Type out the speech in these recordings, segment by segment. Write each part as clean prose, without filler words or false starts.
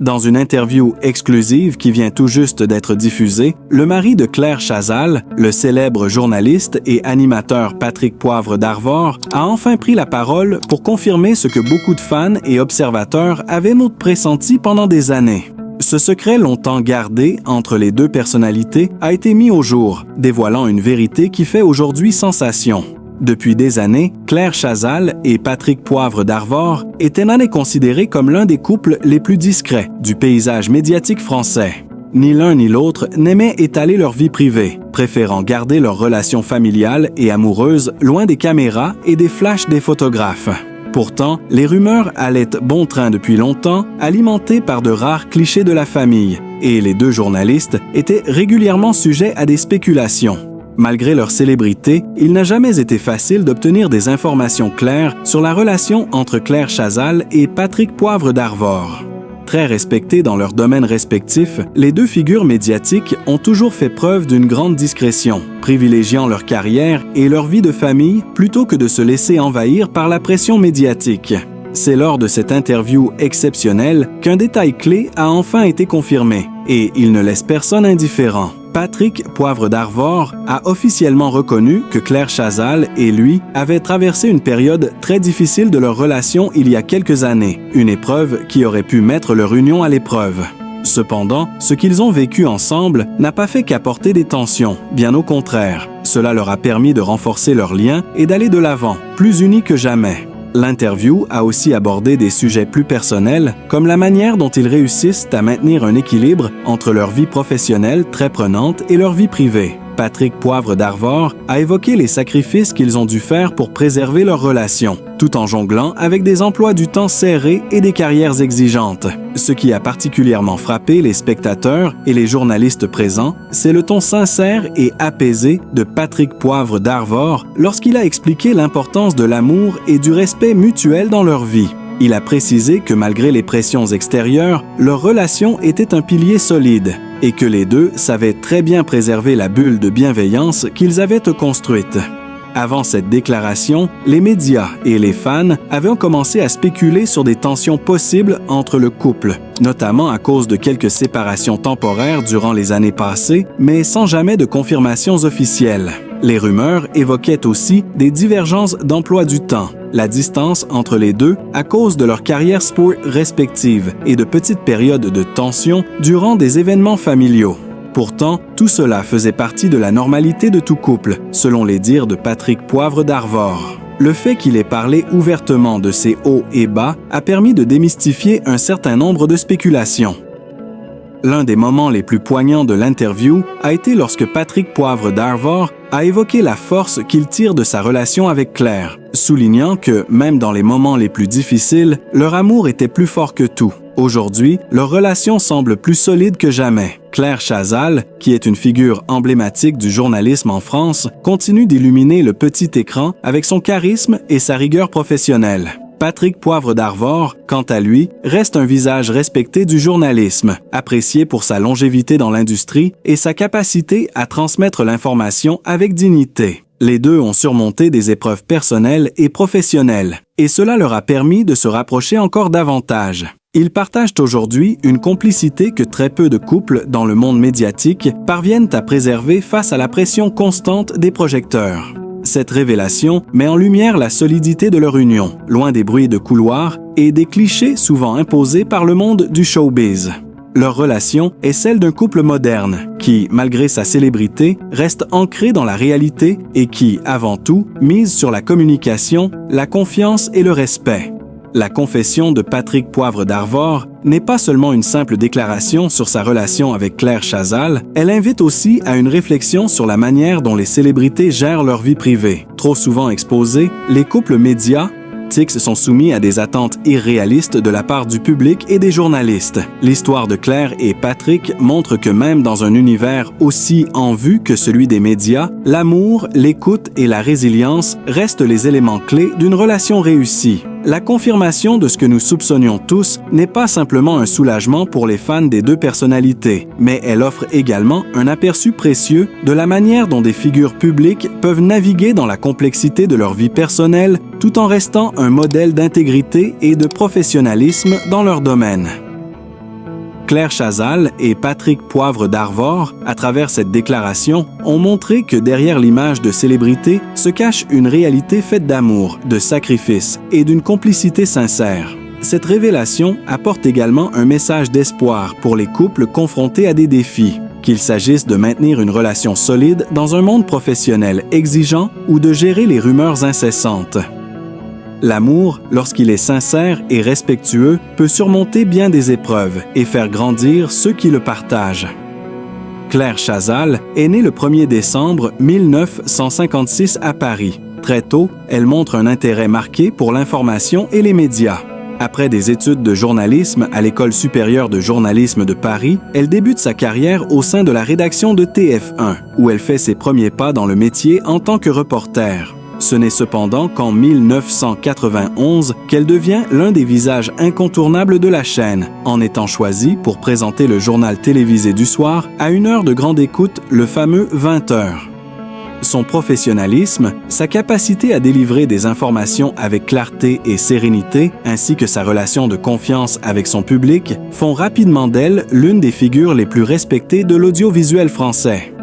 Dans une interview exclusive qui vient tout juste d'être diffusée, le mari de Claire Chazal, le célèbre journaliste et animateur Patrick Poivre d'Arvor, a enfin pris la parole pour confirmer ce que beaucoup de fans et observateurs avaient pressenti pendant des années. Ce secret longtemps gardé entre les deux personnalités a été mis au jour, dévoilant une vérité qui fait aujourd'hui sensation. Depuis des années, Claire Chazal et Patrick Poivre d'Arvor étaient considérés comme l'un des couples les plus discrets du paysage médiatique français. Ni l'un ni l'autre n'aimaient étaler leur vie privée, préférant garder leur relation familiale et amoureuse loin des caméras et des flashs des photographes. Pourtant, les rumeurs allaient bon train depuis longtemps, alimentées par de rares clichés de la famille, et les deux journalistes étaient régulièrement sujets à des spéculations. Malgré leur célébrité, il n'a jamais été facile d'obtenir des informations claires sur la relation entre Claire Chazal et Patrick Poivre d'Arvor. Très respectés dans leurs domaines respectifs, les deux figures médiatiques ont toujours fait preuve d'une grande discrétion, privilégiant leur carrière et leur vie de famille plutôt que de se laisser envahir par la pression médiatique. C'est lors de cette interview exceptionnelle qu'un détail clé a enfin été confirmé, et il ne laisse personne indifférent. Patrick Poivre d'Arvor a officiellement reconnu que Claire Chazal et lui avaient traversé une période très difficile de leur relation il y a quelques années, une épreuve qui aurait pu mettre leur union à l'épreuve. Cependant, ce qu'ils ont vécu ensemble n'a pas fait qu'apporter des tensions, bien au contraire. Cela leur a permis de renforcer leur lien et d'aller de l'avant, plus unis que jamais. L'interview a aussi abordé des sujets plus personnels, comme la manière dont ils réussissent à maintenir un équilibre entre leur vie professionnelle très prenante et leur vie privée. Patrick Poivre d'Arvor a évoqué les sacrifices qu'ils ont dû faire pour préserver leur relation, tout en jonglant avec des emplois du temps serrés et des carrières exigeantes. Ce qui a particulièrement frappé les spectateurs et les journalistes présents, c'est le ton sincère et apaisé de Patrick Poivre d'Arvor lorsqu'il a expliqué l'importance de l'amour et du respect mutuel dans leur vie. Il a précisé que malgré les pressions extérieures, leur relation était un pilier solide et que les deux savaient très bien préserver la bulle de bienveillance qu'ils avaient construite. Avant cette déclaration, les médias et les fans avaient commencé à spéculer sur des tensions possibles entre le couple, notamment à cause de quelques séparations temporaires durant les années passées, mais sans jamais de confirmations officielles. Les rumeurs évoquaient aussi des divergences d'emploi du temps, la distance entre les deux à cause de leurs carrières sport respectives et de petites périodes de tension durant des événements familiaux. Pourtant, tout cela faisait partie de la normalité de tout couple, selon les dires de Patrick Poivre d'Arvor. Le fait qu'il ait parlé ouvertement de ses hauts et bas a permis de démystifier un certain nombre de spéculations. L'un des moments les plus poignants de l'interview a été lorsque Patrick Poivre d'Arvor a évoqué la force qu'il tire de sa relation avec Claire, soulignant que, même dans les moments les plus difficiles, leur amour était plus fort que tout. Aujourd'hui, leur relation semble plus solide que jamais. Claire Chazal, qui est une figure emblématique du journalisme en France, continue d'illuminer le petit écran avec son charisme et sa rigueur professionnelle. Patrick Poivre d'Arvor, quant à lui, reste un visage respecté du journalisme, apprécié pour sa longévité dans l'industrie et sa capacité à transmettre l'information avec dignité. Les deux ont surmonté des épreuves personnelles et professionnelles, et cela leur a permis de se rapprocher encore davantage. Ils partagent aujourd'hui une complicité que très peu de couples dans le monde médiatique parviennent à préserver face à la pression constante des projecteurs. Cette révélation met en lumière la solidité de leur union, loin des bruits de couloir et des clichés souvent imposés par le monde du showbiz. Leur relation est celle d'un couple moderne qui, malgré sa célébrité, reste ancré dans la réalité et qui, avant tout, mise sur la communication, la confiance et le respect. La confession de Patrick Poivre d'Arvor n'est pas seulement une simple déclaration sur sa relation avec Claire Chazal, elle invite aussi à une réflexion sur la manière dont les célébrités gèrent leur vie privée. Trop souvent exposés, les couples médiatiques sont soumis à des attentes irréalistes de la part du public et des journalistes. L'histoire de Claire et Patrick montre que même dans un univers aussi en vue que celui des médias, l'amour, l'écoute et la résilience restent les éléments clés d'une relation réussie. La confirmation de ce que nous soupçonnions tous n'est pas simplement un soulagement pour les fans des deux personnalités, mais elle offre également un aperçu précieux de la manière dont des figures publiques peuvent naviguer dans la complexité de leur vie personnelle tout en restant un modèle d'intégrité et de professionnalisme dans leur domaine. Claire Chazal et Patrick Poivre d'Arvor, à travers cette déclaration, ont montré que derrière l'image de célébrité se cache une réalité faite d'amour, de sacrifice et d'une complicité sincère. Cette révélation apporte également un message d'espoir pour les couples confrontés à des défis, qu'il s'agisse de maintenir une relation solide dans un monde professionnel exigeant ou de gérer les rumeurs incessantes. L'amour, lorsqu'il est sincère et respectueux, peut surmonter bien des épreuves et faire grandir ceux qui le partagent. Claire Chazal est née le 1er décembre 1956 à Paris. Très tôt, elle montre un intérêt marqué pour l'information et les médias. Après des études de journalisme à l'École supérieure de journalisme de Paris, elle débute sa carrière au sein de la rédaction de TF1, où elle fait ses premiers pas dans le métier en tant que reporter. Ce n'est cependant qu'en 1991 qu'elle devient l'un des visages incontournables de la chaîne, en étant choisie pour présenter le journal télévisé du soir à une heure de grande écoute, le fameux 20h. Son professionnalisme, sa capacité à délivrer des informations avec clarté et sérénité, ainsi que sa relation de confiance avec son public, font rapidement d'elle l'une des figures les plus respectées de l'audiovisuel français.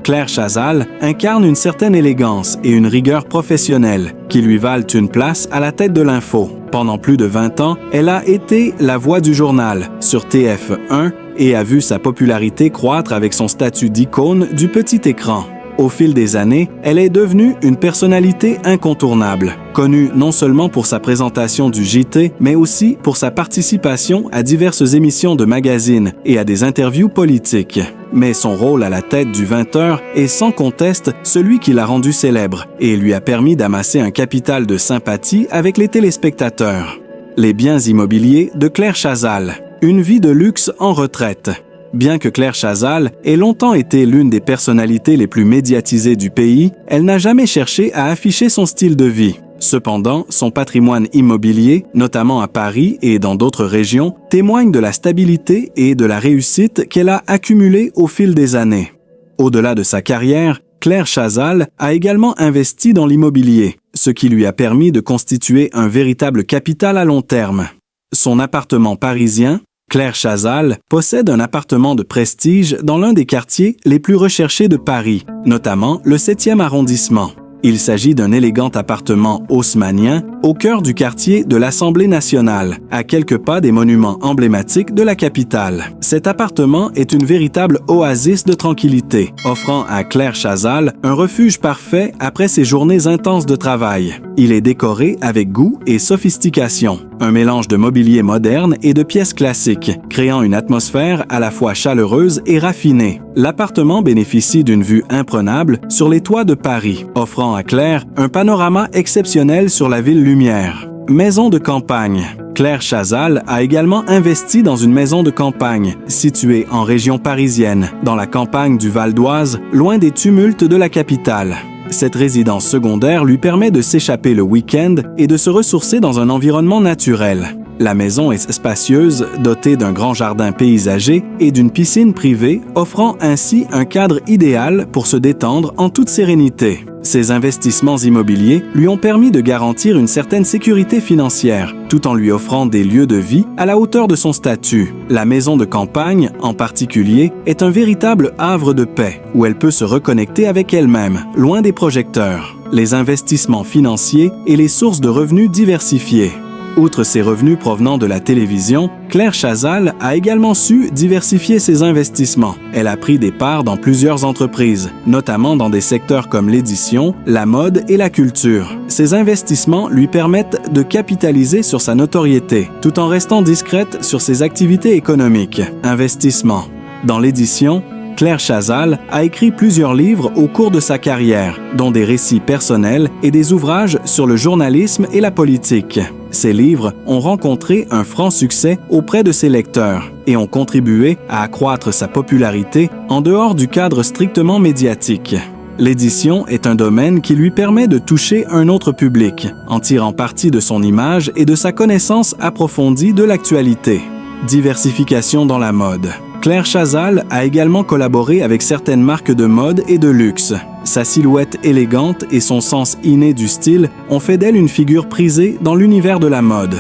Claire Chazal incarne une certaine élégance et une rigueur professionnelle qui lui valent une place à la tête de l'info. Pendant plus de 20 ans, elle a été la voix du journal sur TF1 et a vu sa popularité croître avec son statut d'icône du petit écran. Au fil des années, elle est devenue une personnalité incontournable, connue non seulement pour sa présentation du JT, mais aussi pour sa participation à diverses émissions de magazines et à des interviews politiques. Mais son rôle à la tête du 20h est sans conteste celui qui l'a rendu célèbre et lui a permis d'amasser un capital de sympathie avec les téléspectateurs. Les biens immobiliers de Claire Chazal, une vie de luxe en retraite. Bien que Claire Chazal ait longtemps été l'une des personnalités les plus médiatisées du pays, elle n'a jamais cherché à afficher son style de vie. Cependant, son patrimoine immobilier, notamment à Paris et dans d'autres régions, témoigne de la stabilité et de la réussite qu'elle a accumulée au fil des années. Au-delà de sa carrière, Claire Chazal a également investi dans l'immobilier, ce qui lui a permis de constituer un véritable capital à long terme. Son appartement parisien, Claire Chazal possède un appartement de prestige dans l'un des quartiers les plus recherchés de Paris, notamment le 7e arrondissement. Il s'agit d'un élégant appartement haussmannien au cœur du quartier de l'Assemblée nationale, à quelques pas des monuments emblématiques de la capitale. Cet appartement est une véritable oasis de tranquillité, offrant à Claire Chazal un refuge parfait après ses journées intenses de travail. Il est décoré avec goût et sophistication, un mélange de mobilier moderne et de pièces classiques, créant une atmosphère à la fois chaleureuse et raffinée. L'appartement bénéficie d'une vue imprenable sur les toits de Paris, offrant à Claire un panorama exceptionnel sur la ville lumière. Maison de campagne. Claire Chazal a également investi dans une maison de campagne, située en région parisienne, dans la campagne du Val d'Oise, loin des tumultes de la capitale. Cette résidence secondaire lui permet de s'échapper le week-end et de se ressourcer dans un environnement naturel. La maison est spacieuse, dotée d'un grand jardin paysager et d'une piscine privée, offrant ainsi un cadre idéal pour se détendre en toute sérénité. Ces investissements immobiliers lui ont permis de garantir une certaine sécurité financière, tout en lui offrant des lieux de vie à la hauteur de son statut. La maison de campagne, en particulier, est un véritable havre de paix, où elle peut se reconnecter avec elle-même, loin des projecteurs, les investissements financiers et les sources de revenus diversifiées. Outre ses revenus provenant de la télévision, Claire Chazal a également su diversifier ses investissements. Elle a pris des parts dans plusieurs entreprises, notamment dans des secteurs comme l'édition, la mode et la culture. Ces investissements lui permettent de capitaliser sur sa notoriété, tout en restant discrète sur ses activités économiques. Investissement. Dans l'édition, Claire Chazal a écrit plusieurs livres au cours de sa carrière, dont des récits personnels et des ouvrages sur le journalisme et la politique. Ces livres ont rencontré un franc succès auprès de ses lecteurs et ont contribué à accroître sa popularité en dehors du cadre strictement médiatique. L'édition est un domaine qui lui permet de toucher un autre public, en tirant parti de son image et de sa connaissance approfondie de l'actualité. Diversification dans la mode. Claire Chazal a également collaboré avec certaines marques de mode et de luxe. Sa silhouette élégante et son sens inné du style ont fait d'elle une figure prisée dans l'univers de la mode.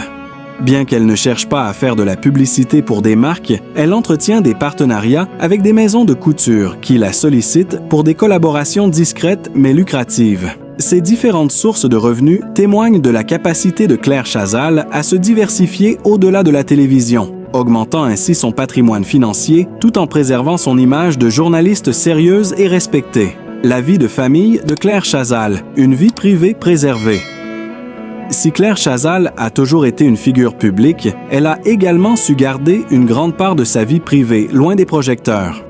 Bien qu'elle ne cherche pas à faire de la publicité pour des marques, elle entretient des partenariats avec des maisons de couture qui la sollicitent pour des collaborations discrètes mais lucratives. Ces différentes sources de revenus témoignent de la capacité de Claire Chazal à se diversifier au-delà de la télévision, augmentant ainsi son patrimoine financier tout en préservant son image de journaliste sérieuse et respectée. La vie de famille de Claire Chazal, une vie privée préservée. Si Claire Chazal a toujours été une figure publique, elle a également su garder une grande part de sa vie privée, loin des projecteurs.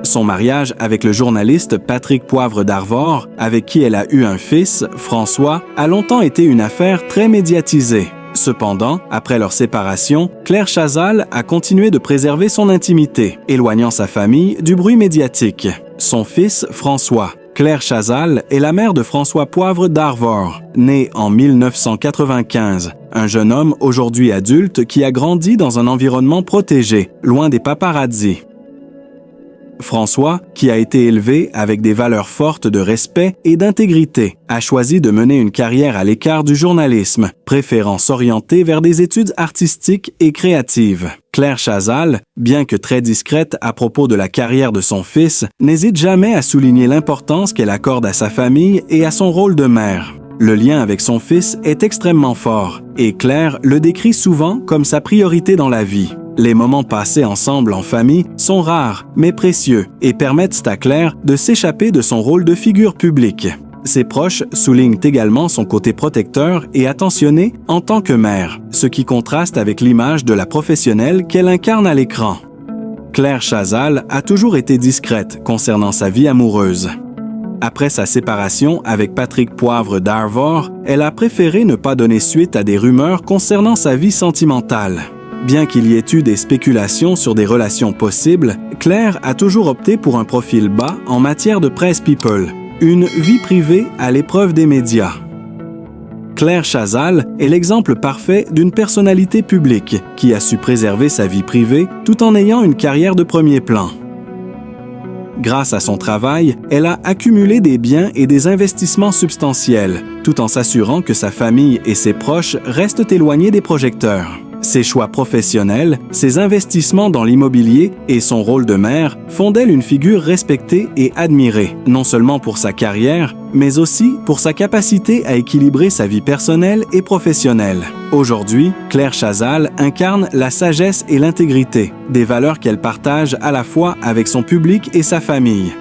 Son mariage avec le journaliste Patrick Poivre d'Arvor, avec qui elle a eu un fils, François, a longtemps été une affaire très médiatisée. Cependant, après leur séparation, Claire Chazal a continué de préserver son intimité, éloignant sa famille du bruit médiatique. Son fils, François. Claire Chazal est la mère de François Poivre d'Arvor, né en 1995, un jeune homme aujourd'hui adulte qui a grandi dans un environnement protégé, loin des paparazzis. François, qui a été élevé avec des valeurs fortes de respect et d'intégrité, a choisi de mener une carrière à l'écart du journalisme, préférant s'orienter vers des études artistiques et créatives. Claire Chazal, bien que très discrète à propos de la carrière de son fils, n'hésite jamais à souligner l'importance qu'elle accorde à sa famille et à son rôle de mère. Le lien avec son fils est extrêmement fort et Claire le décrit souvent comme sa priorité dans la vie. Les moments passés ensemble en famille sont rares, mais précieux, et permettent à Claire de s'échapper de son rôle de figure publique. Ses proches soulignent également son côté protecteur et attentionné en tant que mère, ce qui contraste avec l'image de la professionnelle qu'elle incarne à l'écran. Claire Chazal a toujours été discrète concernant sa vie amoureuse. Après sa séparation avec Patrick Poivre d'Arvor, elle a préféré ne pas donner suite à des rumeurs concernant sa vie sentimentale. Bien qu'il y ait eu des spéculations sur des relations possibles, Claire a toujours opté pour un profil bas en matière de presse people, une vie privée à l'épreuve des médias. Claire Chazal est l'exemple parfait d'une personnalité publique qui a su préserver sa vie privée tout en ayant une carrière de premier plan. Grâce à son travail, elle a accumulé des biens et des investissements substantiels, tout en s'assurant que sa famille et ses proches restent éloignés des projecteurs. Ses choix professionnels, ses investissements dans l'immobilier et son rôle de mère font d'elle une figure respectée et admirée, non seulement pour sa carrière, mais aussi pour sa capacité à équilibrer sa vie personnelle et professionnelle. Aujourd'hui, Claire Chazal incarne la sagesse et l'intégrité, des valeurs qu'elle partage à la fois avec son public et sa famille.